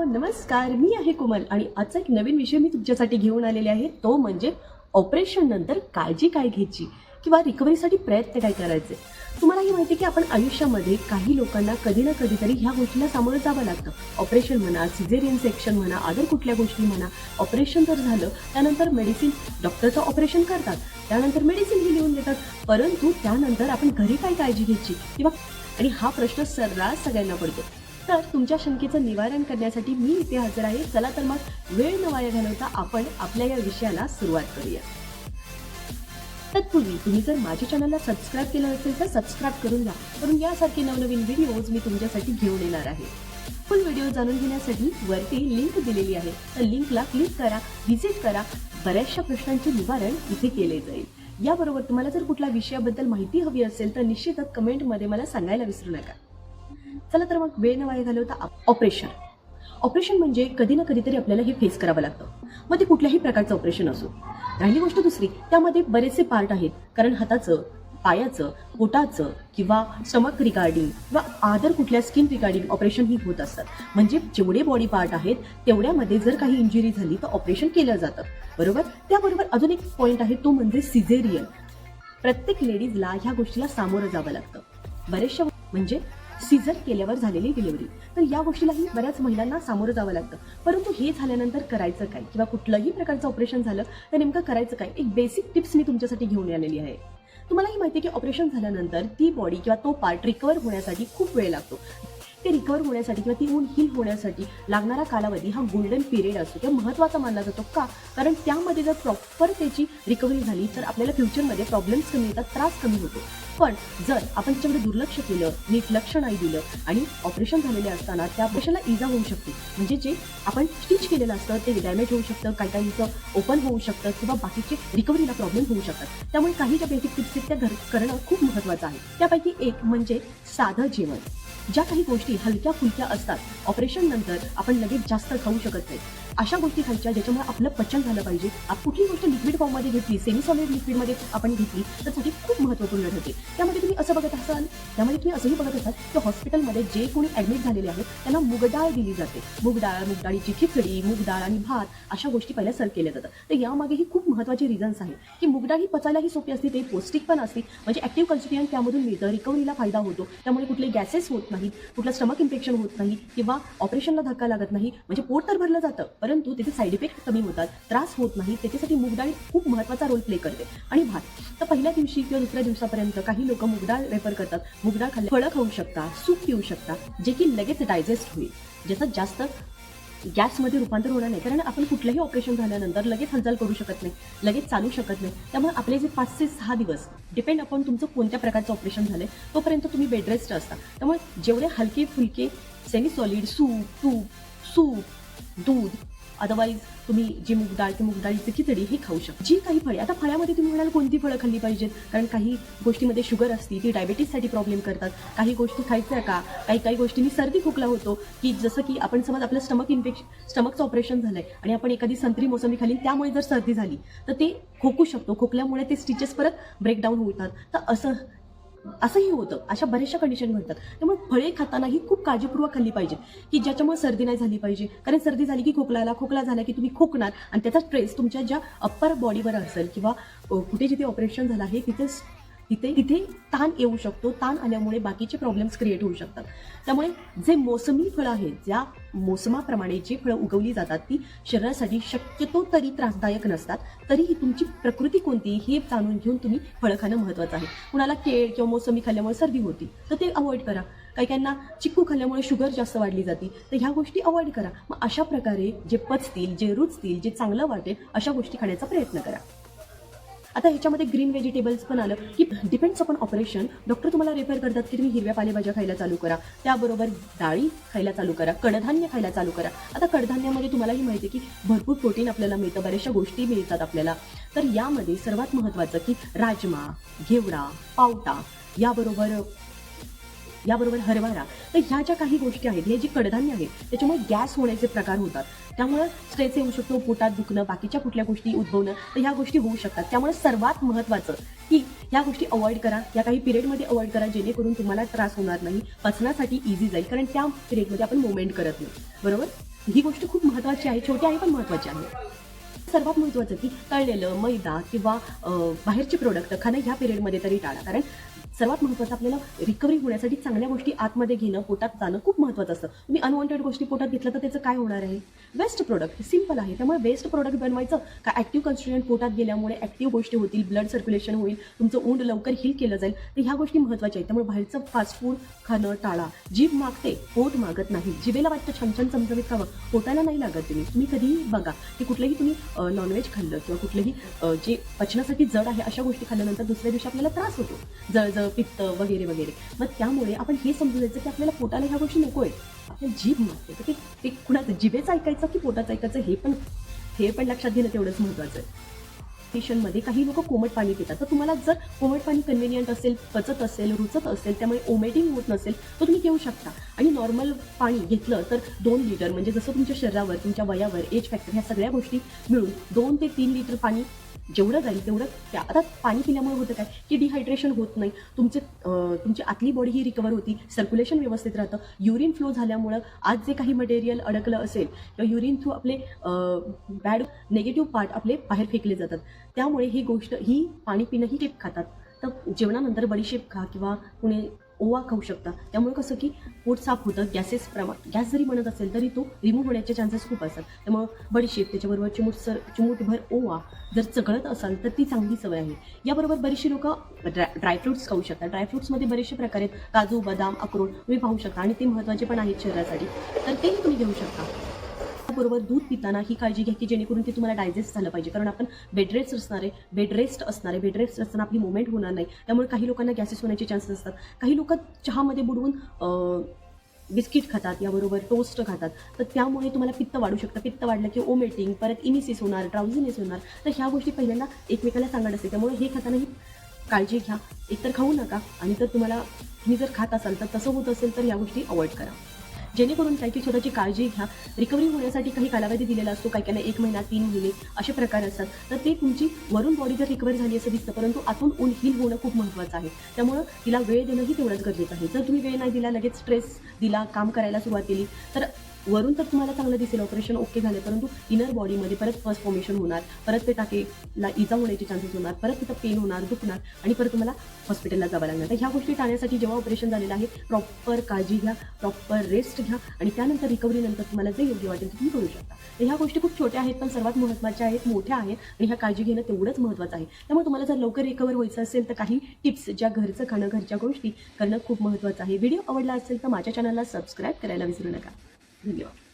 नमस्कार, मी आहे कोमल आणि आजचा एक नवीन विषय मी तुमच्यासाठी घेऊन आलेले आहे. तो म्हणजे ऑपरेशन नंतर काळजी काय घ्यायची किंवा रिकव्हरीसाठी प्रयत्न काय करायचे. तुम्हालाही माहिती की आपण आयुष्यामध्ये काही लोकांना कधी ना कधीतरी ह्या गोष्टीला सामोरं जावं लागतं. ऑपरेशन म्हणा, सिझेरियन सेक्शन म्हणा, अदर कुठल्या गोष्टी म्हणा. ऑपरेशन जर झालं त्यानंतर मेडिसिन, डॉक्टरचं ऑपरेशन करतात, त्यानंतर मेडिसिन लिहून देतात. परंतु त्यानंतर आपण घरी काय काळजी घ्यायची किंवा आणि हा प्रश्न सर्रास सगळ्यांना पडतो. तर तुमच्या शंकेचं निवारण करण्यासाठी मी इथे हजर आहे. चला तर मग वेळ न वाया घालवता आपण आपल्या या विषयाला सुरुवात करूया. तत्पूर्वी तुम्ही जर माझ्या चॅनलला सबस्क्राईब केलं असेल तर सबस्क्राईब करून घ्या, कारण यासारखे नवनवीन व्हिडिओज मी तुमच्यासाठी घेऊन येणार आहे. फुल व्हिडिओ जाणून घेण्यासाठी वरती लिंक दिलेली आहे, तर लिंकला क्लिक करा, व्हिजिट करा. बऱ्याचशा प्रश्नांचे निवारण इथे केले जाईल. याबरोबर तुम्हाला जर कुठल्या विषयाबद्दल माहिती हवी असेल तर निश्चितच कमेंटमध्ये मला सांगायला विसरू नका. चला तर मग वेळ न वाया घालवता ऑपरेशन म्हणजे कधी ना कधीतरी आपल्याला हे फेस करावं लागतं. मग ते कुठल्याही प्रकारचं ऑपरेशन असो. राहिली गोष्ट दुसरी, त्यामध्ये बरेचसे पार्ट आहेत, कारण हाताचं, पायाचं, पोटाचं किंवा स्टमक रिगार्डिंग किंवा अदर कुठल्या स्किन रिगार्डिंग ऑपरेशन ही होत असतात. म्हणजे जेवढे बॉडी पार्ट आहेत तेवढ्यामध्ये जर काही इंजुरी झाली तर ऑपरेशन केलं जातं, बरोबर. त्याबरोबर अजून एक पॉईंट आहे, तो म्हणजे सिझेरियन. प्रत्येक लेडीजला ह्या गोष्टीला सामोरं जावं लागतं. बरेचशा म्हणजे सीझर केल्यावर झालेली डिलिव्हरी, तर या गोष्टीलाही बऱ्याच महिलांना सामोरं जावं लागतं. परंतु हे झाल्यानंतर करायचं काय किंवा कुठलंही प्रकारचं ऑपरेशन झालं तर नेमकं करायचं काय, एक बेसिक टिप्स मी तुमच्यासाठी घेऊन आलेली आहे. तुम्हालाही माहिती आहे की ऑपरेशन झाल्यानंतर ती बॉडी किंवा तो पार्ट रिकवर होण्यासाठी खूप वेळ लागतो. ते रिकवर होण्यासाठी किंवा ती वूंड हील होण्यासाठी लागणारा कालावधी हा गोल्डन पिरियड असतो. तो महत्त्वाचा मानला जातो. का? कारण त्यामध्ये जर प्रॉपर त्याची रिकव्हरी झाली तर आपल्याला फ्युचरमध्ये प्रॉब्लेम्स कमी येतात, त्रास कमी होतो. पण जर आपण त्याच्याकडे दुर्लक्ष केलं, नीट लक्ष नाही दिलं आणि ऑपरेशन झालेले असताना त्या ऑपरेशनला इजा होऊ शकते. म्हणजे जे आपण स्टिच केलेलं असतं ते डॅमेज होऊ शकतं, काही काहींचं ओपन होऊ शकतं किंवा बाकीचे रिकव्हरीला प्रॉब्लेम होऊ शकतात. त्यामुळे काही ज्या बेसिक टिप्स आहेत त्या करणं खूप महत्त्वाचं आहे. त्यापैकी एक म्हणजे साधं जेवण. ज्या काही गोष्टी हलक्या फुलक्या असतात, ऑपरेशन नंतर आपण लगेच जास्त खाऊ शकत नाही, अशा गोष्टी खायच्या ज्याच्यामुळे आपलं पचन झालं पाहिजे. कुठली गोष्ट लिक्विड फॉर्ममध्ये घेतली, सेमी सॉलिड लिक्विडमध्ये आपण घेतली तर साठी खूप महत्त्वपूर्ण ठरते. त्यामध्ये तुम्ही असंही बघत असाल की हॉस्पिटलमध्ये जे कोणी ॲडमिट झालेले आहेत त्यांना मुगडाळ दिली जाते. मुगडाळीची खिचडी, मुगडाळ आणि भात अशा गोष्टी पहिल्या सर्व केल्या जातात. तर यामागेही खूप महत्त्वाचे रिझन्स आहेत की मुगडाळ ही पचायलाही सोपी असते, ते पौष्टिक पण असते, म्हणजे ॲक्टिव्ह कन्स्टिट्युएंट त्यामधून मिळतं, रिकव्हरीला फायदा होतो. त्यामुळे कुठले गॅसेस होत नाहीत, कुठलं स्टमक इन्फेक्शन होत नाही किंवा ऑपरेशनला धक्का लागत नाही. म्हणजे पोट तर भरलं जातं परंतु त्याचे साईड इफेक्ट कमी होतात, त्रास होत नाही. त्याच्यासाठी मुगडाळ खूप महत्त्वाचा रोल प्ले करते. आणि भात तर पहिल्या दिवशी किंवा दुसऱ्या दिवसापर्यंत काही लोक मुगडाळ रेफर करतात. मुगडाळ खाल्ल्या फळं खाऊ शकता, सूप पिऊ शकता, जे की लगेच डायजेस्ट होईल, ज्याचं जास्त गॅसमध्ये रूपांतर होणार नाही. कारण आपण कुठलंही ऑपरेशन झाल्यानंतर लगेच हालचाल करू शकत नाही, लगेच चालू शकत नाही. त्यामुळे आपले जे 5 ते 6 दिवस डिपेंड अपॉन तुमचं कोणत्या प्रकारचं ऑपरेशन झालं आहे तोपर्यंत तुम्ही बेडरेस्ट असता. त्यामुळे जेवढे हलके फुलके सेमी सॉलिड सूप, दूध, अदरवाईज तुम्ही जी मुगडाळीची खिचडी हे खाऊ शकता. जी काही फळे, आता फळ्यामध्ये तुम्ही म्हणाल कोणती फळं खाल्ली पाहिजेत, कारण काही गोष्टीमध्ये शुगर असते, ती डायबिटीससाठी प्रॉब्लेम करतात. काही गोष्टी खायच्या का, काही गोष्टींनी सर्दी खोकला होतो, की जसं की आपण समज आपलं स्टमकचं ऑपरेशन झालंय आणि आपण एखादी संत्री मोसंबी खाल्ली, त्यामुळे जर सर्दी झाली तर ते खोकू शकतो. खोकल्यामुळे ते स्टिचेस परत ब्रेकडाऊन होतात. तर असंही होतं. अशा बऱ्याचशा कंडिशन घडतात. त्यामुळे फळे खातानाही खूप काळजीपूर्वक खाल्ली पाहिजे की ज्याच्यामुळे सर्दी नाही झाली पाहिजे. कारण सर्दी झाली की खोकला झाला की तुम्ही खोकणार आणि त्याचा स्ट्रेस तुमच्या ज्या अप्पर बॉडीवर असेल किंवा कुठे जिथे ऑपरेशन झालं आहे तिथे ताण येऊ शकतो. ताण आल्यामुळे बाकीचे प्रॉब्लेम्स क्रिएट होऊ शकतात. त्यामुळे जे मोसमी फळं आहेत, ज्या मोसमाप्रमाणे जी फळं उगवली जातात ती शरीरासाठी शक्यतो तरी त्रासदायक नसतात. तरीही तुमची प्रकृती कोणती हे जाणून घेऊन तुम्ही फळं खाणं महत्त्वाचं आहे. कुणाला केळ किंवा मोसंबी खाल्ल्यामुळे सर्दी होती तर ते अवॉइड करा. काहींना चिक्कू खाल्ल्यामुळे शुगर जास्त वाढली जाते, तर ह्या गोष्टी अवॉइड करा. मग अशा प्रकारे जे पचतील, जे रुचतील, जे चांगलं वाटेल अशा गोष्टी खाण्याचा प्रयत्न करा. आता ह्याच्यामध्ये ग्रीन व्हेजिटेबल्स पण आलं की डिपेंड्स अपॉन ऑपरेशन. डॉक्टर तुम्हाला रेफर करतात की तुम्ही हिरव्या पालेभाज्या खायला चालू करा, त्याबरोबर डाळी खायला चालू करा, कडधान्य खायला चालू करा. आता कडधान्यामध्ये तुम्हालाही माहिती आहे की भरपूर प्रोटीन आपल्याला मिळतं, बऱ्याचशा गोष्टी मिळतात आपल्याला. तर यामध्ये सर्वात महत्त्वाचं की राजमा, घेवडा, पावटा, याबरोबर हरभरा. तर ह्या ज्या काही गोष्टी आहेत, हे जे कडधान्य आहेत त्याच्यामुळे गॅस होण्याचे प्रकार होतात. त्यामुळे स्ट्रेस येऊ शकतो, पोटात दुखणं, बाकीच्या कुठल्या गोष्टी उद्भवणं, तर ह्या गोष्टी होऊ शकतात. त्यामुळे सर्वात महत्त्वाचं की ह्या गोष्टी अवॉइड करा, या काही पिरियडमध्ये अवॉइड करा, जेणेकरून तुम्हाला त्रास होणार नाही, पचनासाठी इझी जाईल. कारण त्या पिरियडमध्ये आपण मुवमेंट करत नाही, बरोबर. ही गोष्ट खूप महत्त्वाची आहे, छोटी आहे पण महत्त्वाची आहे. सर्वात महत्त्वाचं की तळलेलं मैदा किंवा बाहेरचे प्रोडक्ट खाणं ह्या पिरियडमध्ये तरी टाळा. कारण सर्वात महत्त्वाचं आपल्याला रिकव्हरी होण्यासाठी चांगल्या गोष्टी आतमध्ये घेणं, पोटात जाणं खूप महत्त्वाचं असतं. तुम्ही अनवॉन्टेड गोष्टी पोटात घेतलं तर त्याचं काय होणार आहे? Waste product. सिंपल आहे. त्यामुळे वेस्ट प्रोडक्ट बनवायचं का ॲक्टिव्ह कन्स्टिट्यूएंट पोटात गेल्यामुळे ॲक्टिव्ह गोष्टी होतील, ब्लड सर्क्युलेशन होईल, तुमचं ऊंड लवकर हील केलं जाईल. तर ह्या गोष्टी महत्त्वाच्या आहेत. त्यामुळे बाहेरचं फास्ट फूड खाणं टाळा. जीभ मागते, पोट मागत नाही. जिभेला वाटतं छान छान चमचमीत खावं, पोटाला नाही लागत. तुम्ही कधीही बघा की कुठलंही तुम्ही नॉनव्हेज खाल्लं किंवा कुठलंही जे पचनासाठी जड आहे अशा गोष्टी खाल्ल्यानंतर दुसऱ्या दिवशी आपल्याला त्रास होतो, जळजळ, पित्त वगैरे वगैरे. मग त्यामुळे आपण हे समजून जायचं की आपल्याला पोटाला ह्या गोष्टी नको आहेत, आपल्याला जीभ मागते. तर ते कुणाचं जिभेचं ऐकायचं की पोटाचं ऐकायचं हे पण लक्षात घेणं तेवढंच महत्त्वाचं आहे. मध्ये काही लोक कोमट पाणी पितात. तर तुम्हाला जर कोमट पाणी कन्व्हिनियंट असेल, पचत असेल, रुचत असेल, त्यामुळे ओमेटिंग होत नसेल तर तुम्ही घेऊ शकता. आणि नॉर्मल पाणी घेतलं तर 2 लिटर, म्हणजे जसं तुमच्या शरीरावर, तुमच्या वयावर, एज फॅक्टर ह्या सगळ्या गोष्टी मिळून 2 ते 3 लिटर पाणी जेवढं जाईल तेवढं त्या. आता पाणी पिल्यामुळे होतं काय की डिहायड्रेशन होत नाही, तुमची आतली बॉडी ही रिकवर होती, सर्क्युलेशन व्यवस्थित राहतं. युरिन फ्लो झाल्यामुळं आज जे काही मटेरियल अडकलं असेल किंवा युरिन थ्रू आपले बॅड निगेटिव्ह पार्ट आपले बाहेर फेकले जातात. त्यामुळे ही पाणी पिणं ही टिप खातात. तर जेवणानंतर बडीशेप खा किंवा कुणी ओवा खाऊ शकता. त्यामुळे कसं की पोट साफ होतं, गॅस जरी बनत असेल तरी तो रिमूव्ह होण्याचे चान्सेस खूप असतात. त्यामुळं बडीशेप, त्याच्याबरोबर चिमूटभर ओवा जर चघळत असाल तर ती चांगली सवय आहे. याबरोबर बरीचशी लोकं ड्रायफ्रुट्स खाऊ शकतात. ड्रायफ्रुट्समध्ये बरेचसे प्रकार आहेत, काजू, बदाम, अक्रोड तुम्ही पाहू शकता आणि ते महत्त्वाचे पण आहेत शरीरासाठी, तर तेही तुम्ही घेऊ शकता. बरोबर दूध पिताना ही काळजी घ्या की जेणेकरून ते तुम्हाला डायजेस्ट झालं पाहिजे. कारण आपण बेड रेस्ट असणार आहे. बेड रेस्ट असताना आपली मूवमेंट होणार नाही. त्यामुळे काही लोकांना गॅसेस होण्याचे चान्सेस असतात. काही लोक चहामध्ये बुडवून बिस्किट खातात, याबरोबर टोस्ट खातात. तर त्यामुळे तुम्हाला पित्त वाढू शकतं. पित्त वाढलं की ओमेटिंग, परत इमिसिस होणार, ड्राउझीनेस होणार. तर ह्या गोष्टी पहिल्यांदा एकमेकाला सांगत असते. त्यामुळे हे खातानाही काळजी घ्या. एकतर खाऊ नका आणि तुम्ही जर खात असाल तर तसं होत असेल तर या गोष्टी अवॉइड करा. जेणेकरून काय की स्वतःची काळजी घ्या. रिकव्हरी होण्यासाठी काही कालावधी दिलेला असतो, काही काही 1 महिना, 3 महिने असे प्रकार असतात. तर ते तुमची वरून बॉडी जर रिकव्हर झाली असं दिसतं, परंतु आतून हील होणं खूप महत्त्वाचं आहे. त्यामुळं तिला वेळ देणंही तेवढंच गरजेचं आहे. जर तुम्ही वेळ नाही दिला, लगेच स्ट्रेस दिला, काम करायला सुरुवात केली तर वरून तर तुम्हाला चांगलं दिसेल, ऑपरेशन ओके झालं, परंतु इनर बॉडीमध्ये परत पस फॉर्मेशन होणार, परत ते टाकेला इजा होण्याचे चान्सेस होणार, परत तिथं पेन होणार, दुखणार आणि परत तुम्हाला हॉस्पिटलला जावं लागणार. तर ह्या गोष्टी टाळण्यासाठी जेव्हा ऑपरेशन झालेलं आहे, प्रॉपर काळजी घ्या, प्रॉपर रेस्ट घ्या आणि त्यानंतर रिकव्हरीनंतर तुम्हाला जे योग्य वाटेल ते तुम्ही करू शकता. तर ह्या गोष्टी खूप छोट्या आहेत पण सर्वात महत्त्वाच्या आहेत, मोठ्या आहेत आणि ह्या काळजी घेणं तेवढंच महत्त्वाचं आहे. त्यामुळे तुम्हाला जर लवकर रिकव्हर व्हायचं असेल तर काही टिप्स, ज्या घरचं खाणं, घरच्या गोष्टी करणं खूप महत्त्वाचं आहे. व्हिडिओ आवडला असेल तर माझ्या चॅनलला सबस्क्राईब करायला विसरू नका. धन्यवाद.